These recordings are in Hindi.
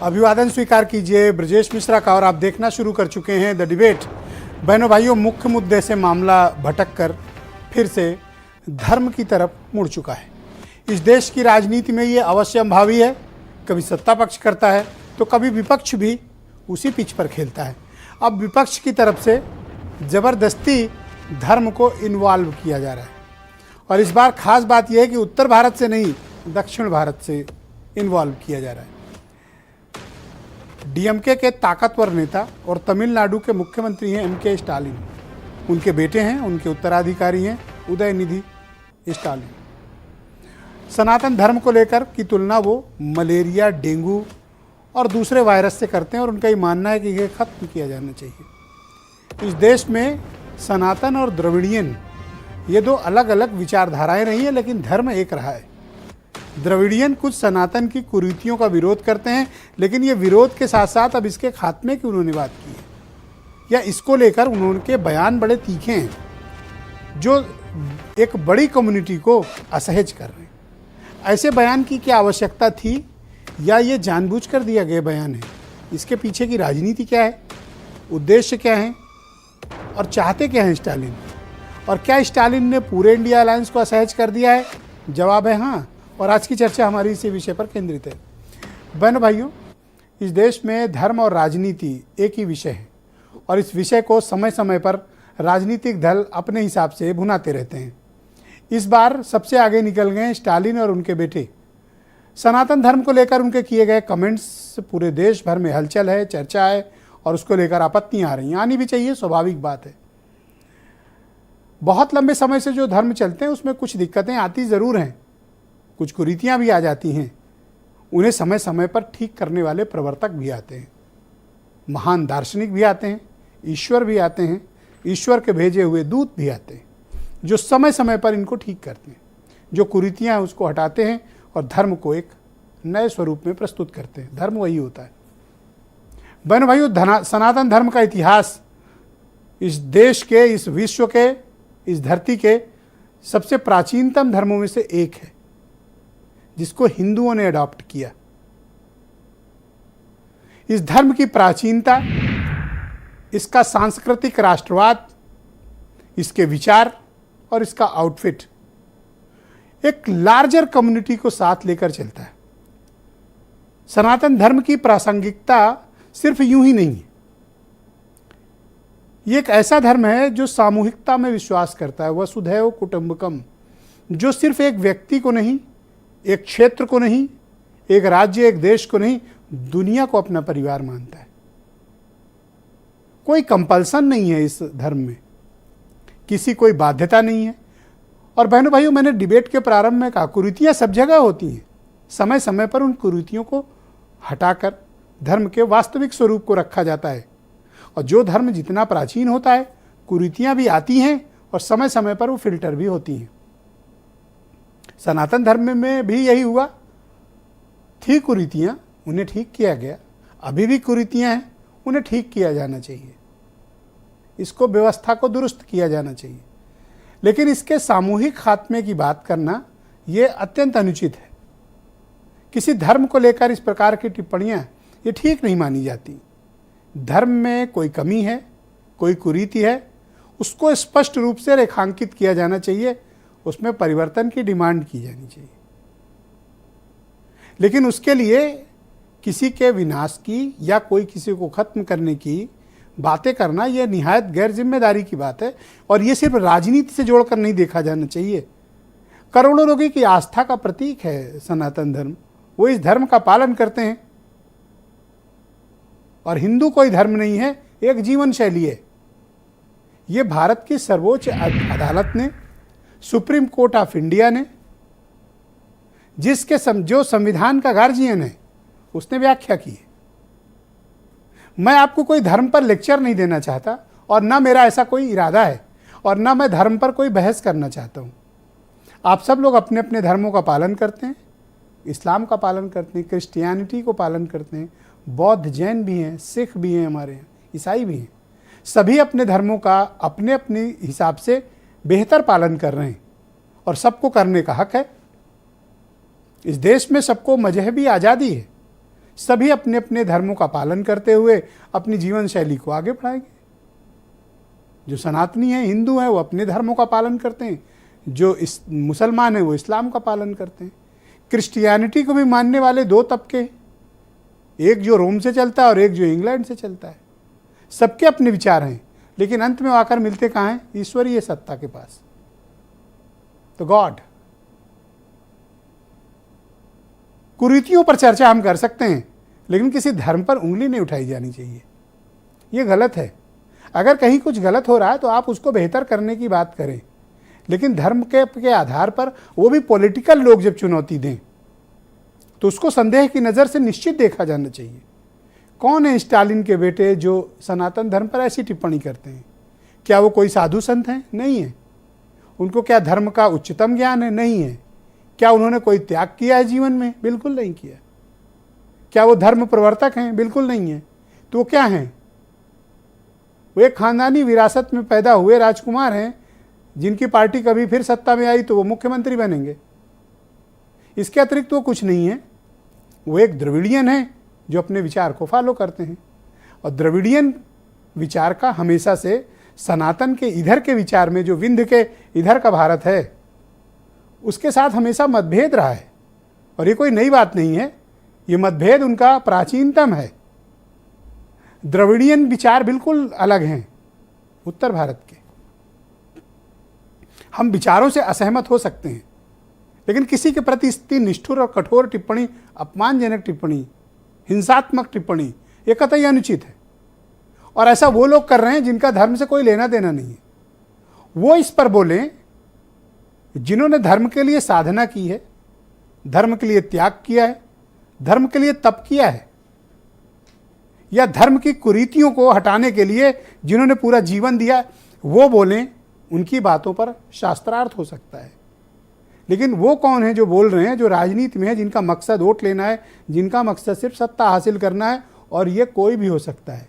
अभिवादन स्वीकार कीजिए ब्रजेश मिश्रा का। और आप देखना शुरू कर चुके हैं द डिबेट। बहनों भाइयों, मुख्य मुद्दे से मामला भटक कर फिर से धर्म की तरफ मुड़ चुका है। इस देश की राजनीति में ये अवश्य संभावी है, कभी सत्ता पक्ष करता है तो कभी विपक्ष भी उसी पिच पर खेलता है। अब विपक्ष की तरफ से ज़बरदस्ती धर्म को इन्वॉल्व किया जा रहा है, और इस बार खास बात यह है कि उत्तर भारत से नहीं, दक्षिण भारत से इन्वॉल्व किया जा रहा है। डीएमके के ताकतवर नेता और तमिलनाडु के मुख्यमंत्री हैं एमके स्टालिन, उनके बेटे हैं, उनके उत्तराधिकारी हैं उदयनिधि स्टालिन। सनातन धर्म को लेकर की तुलना वो मलेरिया, डेंगू और दूसरे वायरस से करते हैं, और उनका ये मानना है कि ये खत्म किया जाना चाहिए। इस देश में सनातन और द्रविड़ियन ये दो अलग अलग विचारधाराएं रही हैं, लेकिन धर्म एक रहा है। द्रविड़ियन कुछ सनातन की कुरीतियों का विरोध करते हैं, लेकिन ये विरोध के साथ साथ अब इसके खात्मे की उन्होंने बात की है, या इसको लेकर उनके बयान बड़े तीखे हैं जो एक बड़ी कम्युनिटी को असहज कर रहे हैं। ऐसे बयान की क्या आवश्यकता थी, या ये जानबूझकर दिया गया बयान है? इसके पीछे की राजनीति क्या है, उद्देश्य क्या है, और चाहते क्या हैं स्टालिन? और क्या स्टालिन ने पूरे इंडिया अलायंस को असहज कर दिया है? जवाब है हाँ, और आज की चर्चा हमारी इसी विषय पर केंद्रित है। बहनों भाइयों, इस देश में धर्म और राजनीति एक ही विषय है, और इस विषय को समय समय पर राजनीतिक दल अपने हिसाब से भुनाते रहते हैं। इस बार सबसे आगे निकल गए स्टालिन और उनके बेटे। सनातन धर्म को लेकर उनके किए गए कमेंट्स पूरे देश भर में हलचल है, चर्चा है, और उसको लेकर आपत्तियां आ रही हैं। आनी भी चाहिए, स्वाभाविक बात है। बहुत लंबे समय से जो धर्म चलते हैं उसमें कुछ दिक्कतें आती ज़रूर हैं, कुछ कुरीतियां भी आ जाती हैं। उन्हें समय समय पर ठीक करने वाले प्रवर्तक भी आते हैं, महान दार्शनिक भी आते हैं, ईश्वर भी आते हैं, ईश्वर के भेजे हुए दूत भी आते हैं, जो समय समय पर इनको ठीक करते हैं, जो कुरीतियां हैं उसको हटाते हैं और धर्म को एक नए स्वरूप में प्रस्तुत करते हैं। धर्म वही होता है। बहनों भाइयों, सनातन धर्म का इतिहास इस देश के, इस विश्व के, इस धरती के सबसे प्राचीनतम धर्मों में से एक है, जिसको हिंदुओं ने अडॉप्ट किया। इस धर्म की प्राचीनता, इसका सांस्कृतिक राष्ट्रवाद, इसके विचार और इसका आउटफिट एक लार्जर कम्युनिटी को साथ लेकर चलता है। सनातन धर्म की प्रासंगिकता सिर्फ यूं ही नहीं है, ये एक ऐसा धर्म है जो सामूहिकता में विश्वास करता है, वसुधैव कुटुंबकम, जो सिर्फ एक व्यक्ति को नहीं, एक क्षेत्र को नहीं, एक राज्य, एक देश को नहीं, दुनिया को अपना परिवार मानता है। कोई कंपल्सन नहीं है इस धर्म में, किसी कोई बाध्यता नहीं है। और बहनों भाइयों, मैंने डिबेट के प्रारंभ में कहा, कुरीतियां सब जगह होती हैं। समय समय पर उन कुरीतियों को हटाकर धर्म के वास्तविक स्वरूप को रखा जाता है, और जो धर्म जितना प्राचीन होता है, कुरीतियां भी आती हैं और समय समय पर वो फिल्टर भी होती हैं। सनातन धर्म में भी यही हुआ, थी कुरीतियां, उन्हें ठीक किया गया। अभी भी कुरीतियां हैं, उन्हें ठीक किया जाना चाहिए, इसको व्यवस्था को दुरुस्त किया जाना चाहिए। लेकिन इसके सामूहिक खात्मे की बात करना ये अत्यंत अनुचित है। किसी धर्म को लेकर इस प्रकार की टिप्पणियां ये ठीक नहीं मानी जाती। धर्म में कोई कमी है, कोई कुरीति है, उसको स्पष्ट रूप से रेखांकित किया जाना चाहिए, उसमें परिवर्तन की डिमांड की जानी चाहिए। लेकिन उसके लिए किसी के विनाश की या कोई किसी को खत्म करने की बातें करना यह निहायत गैर जिम्मेदारी की बात है, और ये सिर्फ राजनीति से जोड़कर नहीं देखा जाना चाहिए। करोड़ों लोगों की आस्था का प्रतीक है सनातन धर्म, वो इस धर्म का पालन करते हैं। और हिंदू कोई धर्म नहीं है, एक जीवन शैली है। ये भारत की सर्वोच्च अदालत ने, सुप्रीम कोर्ट ऑफ इंडिया ने, जिसके जो संविधान का गार्जियन है, उसने व्याख्या की है। मैं आपको कोई धर्म पर लेक्चर नहीं देना चाहता, और ना मेरा ऐसा कोई इरादा है, और ना मैं धर्म पर कोई बहस करना चाहता हूँ। आप सब लोग अपने अपने धर्मों का पालन करते हैं, इस्लाम का पालन करते हैं, क्रिश्चियनिटी को पालन करते हैं, बौद्ध, जैन भी हैं, सिख भी हैं, हमारे यहाँ ईसाई भी हैं। सभी अपने धर्मों का अपने अपने हिसाब से बेहतर पालन कर रहे हैं, और सबको करने का हक है। इस देश में सबको मजहबी आज़ादी है, सभी अपने अपने धर्मों का पालन करते हुए अपनी जीवन शैली को आगे बढ़ाएंगे। जो सनातनी है, हिंदू है, वो अपने धर्मों का पालन करते हैं, जो मुसलमान है वो इस्लाम का पालन करते हैं। क्रिश्चियनिटी को भी मानने वाले दो तबके, एक जो रोम से चलता है और एक जो इंग्लैंड से चलता है। सबके अपने विचार हैं, लेकिन अंत में आकर मिलते कहाँ हैं? ईश्वरीय सत्ता के पास, तो गॉड। कुरीतियों पर चर्चा हम कर सकते हैं, लेकिन किसी धर्म पर उंगली नहीं उठाई जानी चाहिए। यह गलत है। अगर कहीं कुछ गलत हो रहा है तो आप उसको बेहतर करने की बात करें, लेकिन धर्म के आधार पर, वो भी पॉलिटिकल लोग जब चुनौती दें तो उसको संदेह की नज़र से निश्चित देखा जाना चाहिए। कौन है स्टालिन के बेटे जो सनातन धर्म पर ऐसी टिप्पणी करते हैं? क्या वो कोई साधु संत हैं? नहीं है। उनको क्या धर्म का उच्चतम ज्ञान है? नहीं है। क्या उन्होंने कोई त्याग किया है जीवन में? बिल्कुल नहीं किया। क्या वो धर्म प्रवर्तक हैं? बिल्कुल नहीं है। तो वो क्या हैं? वो एक खानदानी विरासत में पैदा हुए राजकुमार हैं, जिनकी पार्टी कभी फिर सत्ता में आई तो वो मुख्यमंत्री बनेंगे। इसके अतिरिक्त वो कुछ नहीं है। वो एक द्रविड़ियन है जो अपने विचार को फॉलो करते हैं, और द्रविड़ियन विचार का हमेशा से सनातन के इधर के विचार में, जो विंध्य के इधर का भारत है, उसके साथ हमेशा मतभेद रहा है। और ये कोई नई बात नहीं है, ये मतभेद उनका प्राचीनतम है। द्रविड़ियन विचार बिल्कुल अलग हैं उत्तर भारत के। हम विचारों से असहमत हो सकते हैं, लेकिन किसी के प्रति इतनी निष्ठुर और कठोर टिप्पणी, अपमानजनक टिप्पणी, हिंसात्मक टिप्पणी, ये कतई अनुचित है। और ऐसा वो लोग कर रहे हैं जिनका धर्म से कोई लेना देना नहीं है। वो इस पर बोलें जिन्होंने धर्म के लिए साधना की है, धर्म के लिए त्याग किया है, धर्म के लिए तप किया है, या धर्म की कुरीतियों को हटाने के लिए जिन्होंने पूरा जीवन दिया, वो बोलें। उनकी बातों पर शास्त्रार्थ हो सकता है। लेकिन वो कौन है जो बोल रहे हैं, जो राजनीति में है, जिनका मकसद वोट लेना है, जिनका मकसद सिर्फ सत्ता हासिल करना है? और ये कोई भी हो सकता है।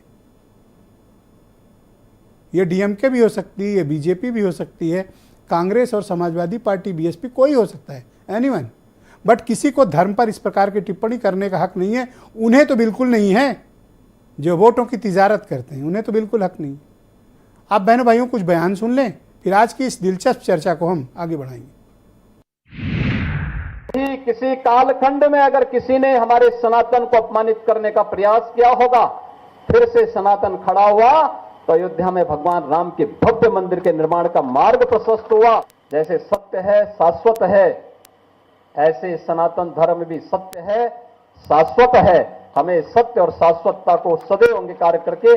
ये डीएमके भी हो सकती है, ये बीजेपी भी हो सकती है, कांग्रेस और समाजवादी पार्टी बीएसपी, कोई हो सकता है, एनीवन। बट किसी को धर्म पर इस प्रकार की टिप्पणी करने का हक नहीं है। उन्हें तो बिल्कुल नहीं है। जो वोटों की तिजारत करते हैं, उन्हें तो बिल्कुल हक नहीं। आप बहनों भाइयों कुछ बयान सुन लें, फिर आज की इस दिलचस्प चर्चा को हम आगे बढ़ाएंगे। किसी कालखंड में अगर किसी ने हमारे सनातन को अपमानित करने का प्रयास किया होगा, फिर से सनातन खड़ा हुआ तो अयोध्या में भगवान राम के भव्य मंदिर के निर्माण का मार्ग प्रशस्त हुआ। जैसे सत्य है, शाश्वत है, ऐसे सनातन धर्म भी सत्य है, शाश्वत है। हमें सत्य और शाश्वतता को सदैव अंगीकार करके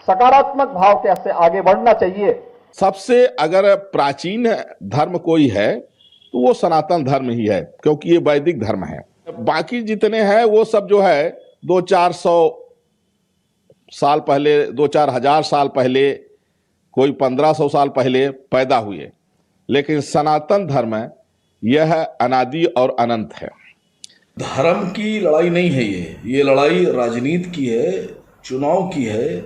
सकारात्मक भाव के से आगे बढ़ना चाहिए। सबसे अगर प्राचीन धर्म कोई है तो वो सनातन धर्म ही है, क्योंकि ये वैदिक धर्म है। बाकी जितने हैं वो सब जो है 200-400 साल पहले, 2-4 हजार साल पहले, कोई 1500 साल पहले पैदा हुए। लेकिन सनातन धर्म यह अनादि और अनंत है। धर्म की लड़ाई नहीं है ये लड़ाई राजनीति की है, चुनाव की है।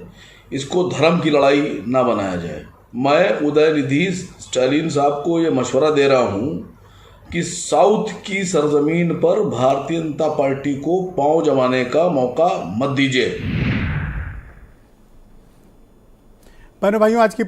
इसको धर्म की लड़ाई ना बनाया जाए। मैं उदयनिधि स्टालिन साहब को ये मशवरा दे रहा हूँ कि साउथ की सरजमीन पर भारतीय जनता पार्टी को पांव जमाने का मौका मत दीजिए। भाइयों आज की